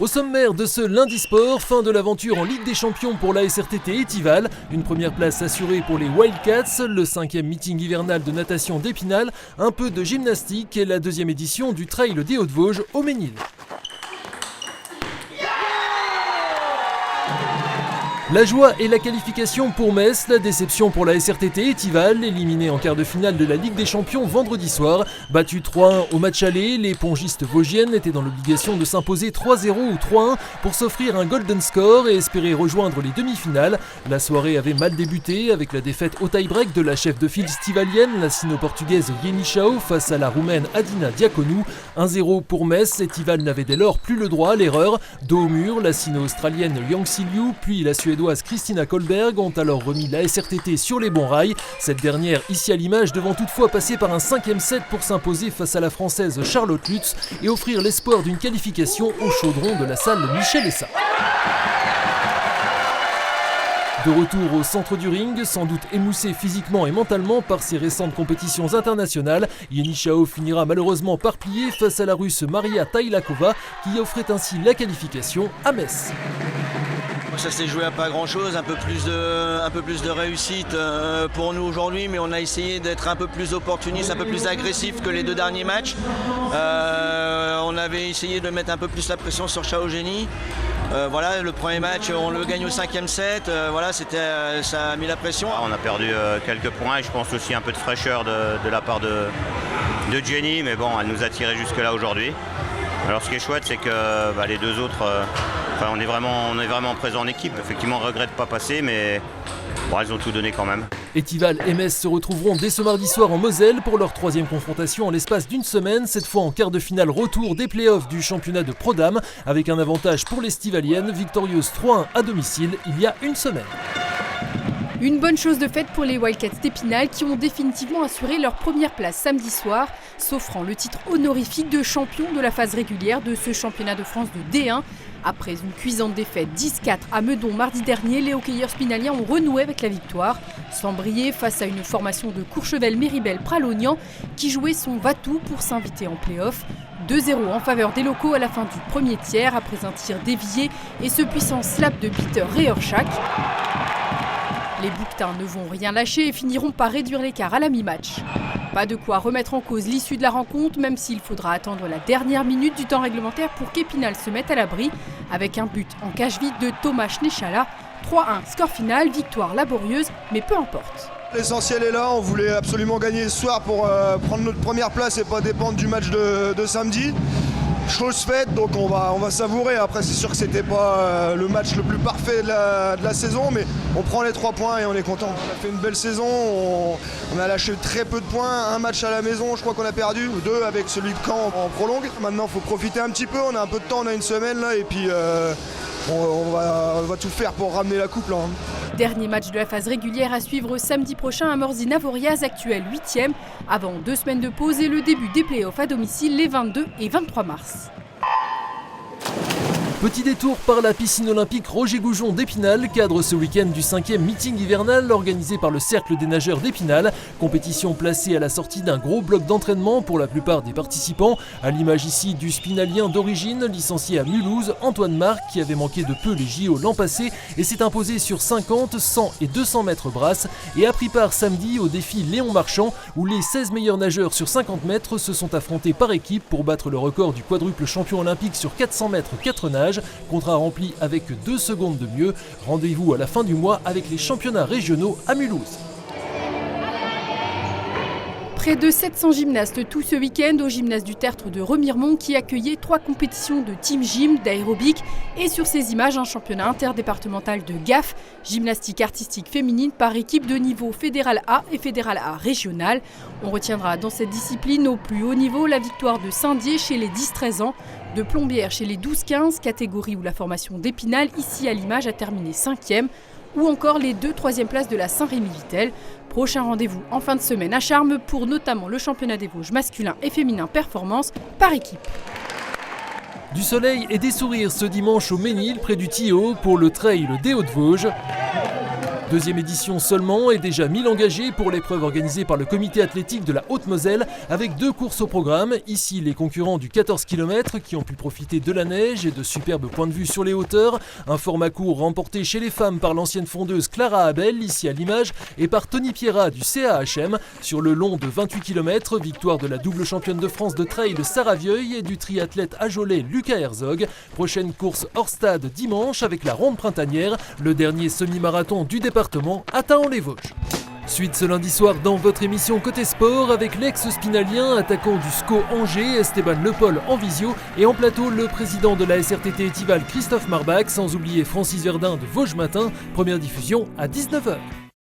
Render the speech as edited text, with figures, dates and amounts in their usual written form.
Au sommaire de ce lundi sport, fin de l'aventure en Ligue des Champions pour la SRTT Étival. Une première place assurée pour les Wildcats, le 5e meeting hivernal de natation d'Épinal, un peu de gymnastique et la 2e édition du Trail des Hauts-de-Vosges au Ménil. La joie et la qualification pour Metz, la déception pour la SRTT Étival, éliminée en quart de finale de la Ligue des Champions vendredi soir. Battue 3-1 au match aller, les pongistes vosgiennes étaient dans l'obligation de s'imposer 3-0 ou 3-1 pour s'offrir un golden score et espérer rejoindre les demi-finales. La soirée avait mal débuté avec la défaite au tie-break de la chef de file stivalienne, la sino-portugaise Yeni Chao face à la roumaine Adina Diaconou. 1-0 pour Metz, Étival n'avait dès lors plus le droit à l'erreur. Dos au mur, la sino-australienne Yang Si-Liu puis la suédoise Christina Kohlberg ont alors remis la SRTT sur les bons rails. Cette dernière, ici à l'image, devant toutefois passer par un 5e set pour s'imposer face à la française Charlotte Lutz et offrir l'espoir d'une qualification au chaudron de la salle Michel Essa. De retour au centre du ring, sans doute émoussé physiquement et mentalement par ses récentes compétitions internationales, Yeni Chao finira malheureusement par plier face à la russe Maria Tailakova qui offrait ainsi la qualification à Metz. Ça s'est joué à pas grand chose, un peu plus de réussite pour nous aujourd'hui, mais on a essayé d'être un peu plus opportuniste, un peu plus agressif que les deux derniers matchs. On avait essayé de mettre un peu plus la pression sur Chao Geni. Voilà, le premier match, on le gagne au 5e set, ça a mis la pression. On a perdu quelques points et je pense aussi un peu de fraîcheur de la part de Jenny, mais bon, elle nous a tiré jusque là aujourd'hui. Alors ce qui est chouette, c'est que les deux autres, on est vraiment présents en équipe. Effectivement, on ne regrette pas passer, mais bon, elles ont tout donné quand même. Étival et Metz se retrouveront dès ce mardi soir en Moselle pour leur 3e confrontation en l'espace d'une semaine, cette fois en quart de finale retour des playoffs du championnat de Pro-Dame, avec un avantage pour les Stivaliennes, victorieuses 3-1 à domicile il y a une semaine. Une bonne chose de faite pour les Wildcats d'Épinal qui ont définitivement assuré leur première place samedi soir, s'offrant le titre honorifique de champion de la phase régulière de ce championnat de France de D1. Après une cuisante défaite 10-4 à Meudon mardi dernier, les hockeyeurs spinaliens ont renoué avec la victoire, sans briller face à une formation de Courchevel-Méribel-Pralognan qui jouait son va-tout pour s'inviter en play-off. 2-0 en faveur des locaux à la fin du premier tiers après un tir dévié et ce puissant slap de Peter Reherschak. Les Bouquetins ne vont rien lâcher et finiront par réduire l'écart à la mi-match. Pas de quoi remettre en cause l'issue de la rencontre, même s'il faudra attendre la dernière minute du temps réglementaire pour qu'Épinal se mette à l'abri, avec un but en cage vide de Thomas Schnechala. 3-1, score final, victoire laborieuse, mais peu importe. L'essentiel est là, on voulait absolument gagner ce soir pour prendre notre première place et pas dépendre du match de samedi. Chose faite, donc on va savourer. Après, c'est sûr que c'était pas le match le plus parfait de la saison, mais on prend les 3 points et on est content. On a fait une belle saison, on a lâché très peu de points. Un match à la maison, je crois qu'on a perdu, 2 avec celui de Caen en prolongue. Maintenant, il faut profiter un petit peu, on a un peu de temps, on a une semaine là, et puis on va tout faire pour ramener la coupe là. Dernier match de la phase régulière à suivre samedi prochain à Morzine-Avoriaz, actuel 8e, avant 2 semaines de pause et le début des playoffs à domicile les 22 et 23 mars. Petit détour par la piscine olympique Roger Goujon d'Épinal, cadre ce week-end du 5e meeting hivernal organisé par le Cercle des nageurs d'Épinal. Compétition placée à la sortie d'un gros bloc d'entraînement pour la plupart des participants, à l'image ici du spinalien d'origine, licencié à Mulhouse, Antoine Marc, qui avait manqué de peu les JO l'an passé et s'est imposé sur 50, 100 et 200 mètres brasse et a pris part samedi au défi Léon Marchand où les 16 meilleurs nageurs sur 50 mètres se sont affrontés par équipe pour battre le record du quadruple champion olympique sur 400 mètres 4 nages. Contrat rempli avec 2 secondes de mieux. Rendez-vous à la fin du mois avec les championnats régionaux à Mulhouse. Près de 700 gymnastes tout ce week-end au gymnase du Tertre de Remiremont qui accueillait 3 compétitions de team gym, d'aérobic et sur ces images un championnat interdépartemental de GAF, gymnastique artistique féminine par équipe de niveau fédéral A et fédéral A régional. On retiendra dans cette discipline au plus haut niveau la victoire de Saint-Dié chez les 10-13 ans, de Plombières chez les 12-15, catégorie où la formation d'Épinal, ici à l'image, a terminé 5e, ou encore les 2 3e places de la Saint-Rémy-Vittel. Prochain rendez-vous en fin de semaine à Charmes pour notamment le championnat des Vosges masculin et féminin performance par équipe. Du soleil et des sourires ce dimanche au Ménil près du Tillot pour le Trail des Hauts-de-Vosges. Deuxième édition seulement et déjà 1000 engagés pour l'épreuve organisée par le comité athlétique de la Haute-Moselle avec 2 courses au programme. Ici, les concurrents du 14 km qui ont pu profiter de la neige et de superbes points de vue sur les hauteurs. Un format court remporté chez les femmes par l'ancienne fondeuse Clara Abel, ici à Limoges, et par Tony Pierrat du CAHM. Sur le long de 28 km, victoire de la double championne de France de trail Sarah Vieuil et du triathlète ajolais Lucas Herzog. Prochaine course hors stade dimanche avec la ronde printanière, le dernier semi-marathon du département à Thaon-les-Vosges. Suite ce lundi soir dans votre émission Côté Sport avec l'ex-spinalien, attaquant du SCO Angers, Esteban Lepol en visio et en plateau le président de la SRTT Étival Christophe Marbach, sans oublier Francis Verdun de Vosges Matin, première diffusion à 19h.